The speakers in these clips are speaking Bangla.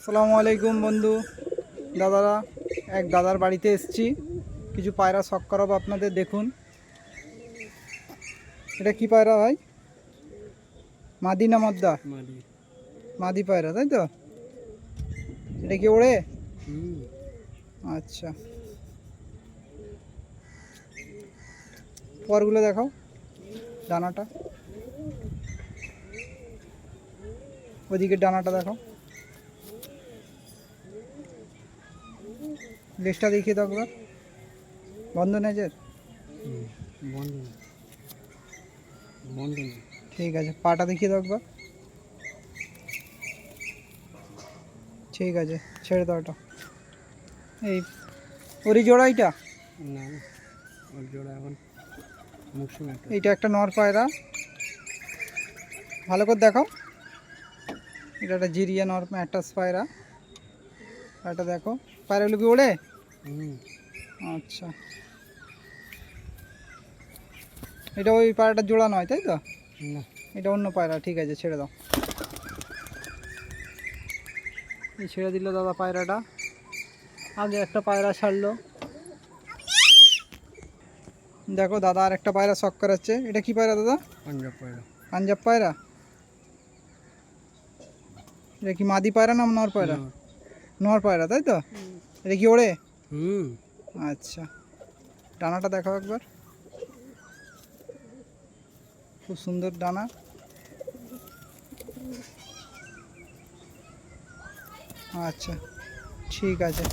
আসসালামু আলাইকুম বন্ধু দাদারা, এক দাদার বাড়িতে এসেছি। কিছু পায়রা শখ করাবো আপনাদের। দেখুন, এটা কি পায়রা ভাই? মাদি না মদ্দা? মাদি। মাদি পায়রা, তাই তো? এটা কি ওড়ে? আচ্ছা, পরগুলো দেখাও। ডানাটা, ওদিকে ডানাটা দেখাও। লেজটা দেখিয়ে দাও একবার। বন্ধ নেজের? বন্ধ বন্ধ নেই। ঠিক আছে, পাটা দেখিয়ে দাও একবার। ঠিক আছে, ছেড়ে দাও এটা। এই ওরই জোড়া এইটা? না, ওর জোড়া এখন মৌসুম একটা। এইটা একটা নর পায়রা, ভালো করে দেখাও। এটা একটা জিরিয়া নর ম্যাটাস পায়রা। এটা দেখো, পায়রাগুলো কি ওড়ে? আচ্ছা, এটা ওই পায়রাটার জোড়া নয়, তাই তো? না, এটা অন্য পায়রা। ঠিক আছে, ছেড়ে দাও। এই ছেড়ে দিল দাদা পায়রাটা। আগে একটা পায়রা ছাড়লো। দেখো, দাদা আর একটা পায়রা শখ করাচ্ছে। এটা কি পায়রা দাদা? পাঞ্জাব পায়রা। পাঞ্জাব পায়রা। এটা কি মাদি পায়রা না নর পায়রা? নর পায়রা, তাই তো? এটা কি ওড়ে? আচ্ছা, ডানাটা দেখাও একবার। খুব সুন্দর ডানা। আচ্ছা, ঠিক আছে।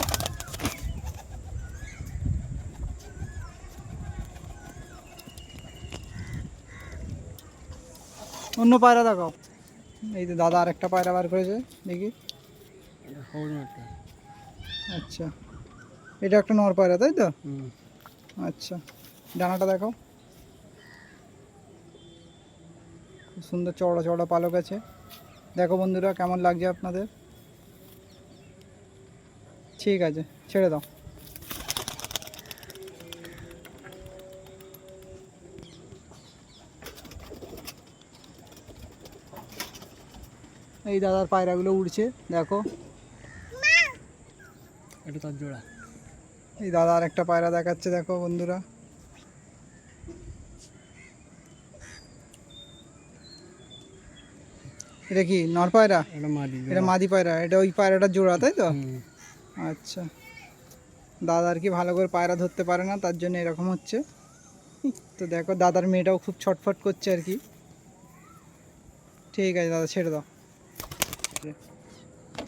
অন্য পায়রা দেখাও। এই তো দাদা আর একটা পায়রা বার করেছে, দেখি। আচ্ছা, এটা একটা নর পায়রা, তাই তো? আচ্ছা, ডানাটা দেখাও। খুব সুন্দর চওড়া চওড়া পালক আছে। দেখো বন্ধুরা, কেমন লাগছে আপনাদের? ঠিক আছে, ছেড়ে দাও। এই দাদার পায়রাগুলো উড়ছে, দেখো। এটা তার জোড়া। এই দাদা আর একটা পায়রা দেখাচ্ছে, দেখো বন্ধুরা। এটা কি নর পায়রা? এটা মাদি। এটা মাদি পায়রা। এটা ওই পায়রাটার জোড়া, তাই তো? আচ্ছা, দাদা আর কি ভালো করে পায়রা ধরতে পারে না, তার জন্য এরকম হচ্ছে। তো দেখো, দাদার মেয়েটাও খুব ছটফট করছে আর কি। ঠিক আছে দাদা, ছেড়ে দাও।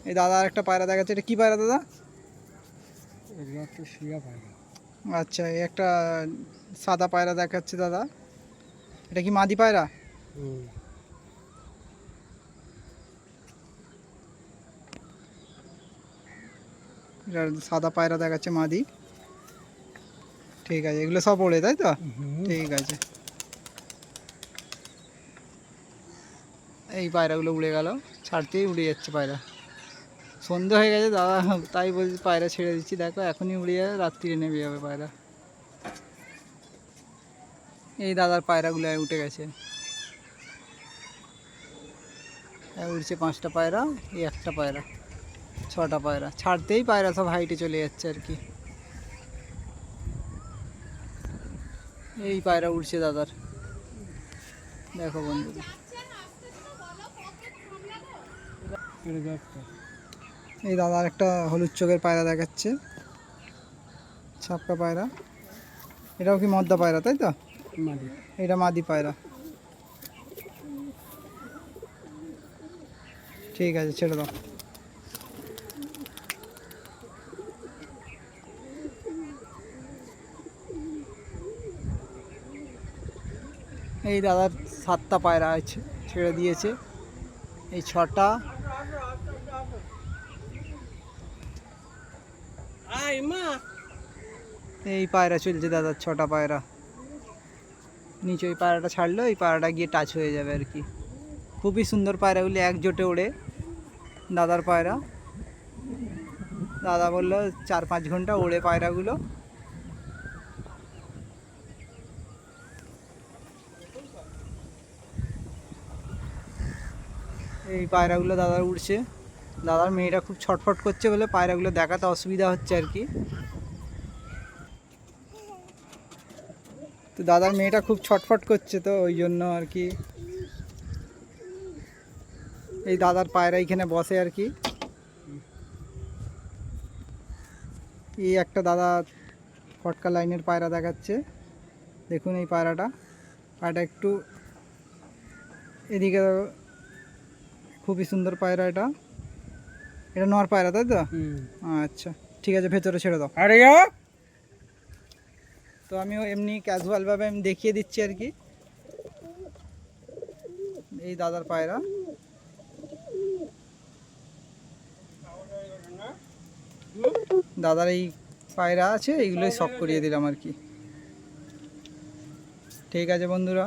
এই দাদা আর একটা পায়রা দেখাচ্ছে। এটা কি পায়রা দাদা? একটা শিয়া পায়রা। আচ্ছা, এই একটা সাদা পায়রা দেখাচ্ছে দাদা। এটা কি মাদি পায়রা? এটা সাদা পায়রা দেখাচ্ছে, মাদি। ঠিক আছে, এগুলো সব ওড়ে, তাই তো? ঠিক আছে। এই পায়রাগুলো উড়ে গেল, ছাড়তেই উড়ে যাচ্ছে পায়রা। সন্ধে হয়ে গেছে দাদা, তাই বলছি পায়রা ছেড়ে দিচ্ছি। দেখো, এখনই উড়ে যাবে, রাত্রিরে নেমে যাবে পায়রা। এই দাদার পায়রাগুলো উঠে গেছে। উড়ছে 5টা পায়রা, এই একটা পায়রা, 6টা পায়রা। ছাড়তেই পায়রা সব হাইটে চলে যাচ্ছে আর কি। এই পায়রা উড়ছে দাদার, দেখো বন্ধুরা। এই দাদার একটা হলুদ চোখের পায়রা দেখাচ্ছে, ছাপকা পায়রা। এটাও কি মদ্দা পায়রা, তাই তো? মাদি। এটা মাদি পায়রা। ঠিক আছে, ছেড়ে দাও। এই দাদার 7টা পায়রা আছে, ছেড়ে দিয়েছে। এই 6টা। এই পায়রা চলছে দাদার 6টা পায়রা। নিচে ওই পায়রাটা ছাড়লো, এই পায়রাটা গিয়ে টাচ হয়ে যাবে আর কি। খুবই সুন্দর পায়রাগুলি একজোটে ওড়ে দাদার পায়রা। দাদা বললো 4-5 ঘন্টা ওড়ে পায়রাগুলো। এই পায়রাগুলো দাদা উড়ছে। দাদার মেয়েটা খুব ছটফট করছে বলে পায়রাগুলো দেখাতে অসুবিধা হচ্ছে আর কি। তো দাদার মেয়েটা খুব ছটফট করছে, তো ওই জন্য আর কি এই দাদার পায়রা এখানে বসে আর কি। এই একটা দাদা ফটকা লাইনের পায়রা দেখাচ্ছে, দেখুন এই পায়রাটা একটু এদিকে, খুবই সুন্দর পায়রা। এটা নর পায়রা তাই তো? আচ্ছা ঠিক আছে, ভেতরে ছেড়ে দাও। আরে তো আমিও এমনি ক্যাজুয়ালভাবে আমি দেখিয়ে দিচ্ছি আর কি এই দাদার পায়রা। দাদার এই পায়রা আছে, এইগুলোই শখ করিয়ে দিলাম আর কি। ঠিক আছে বন্ধুরা।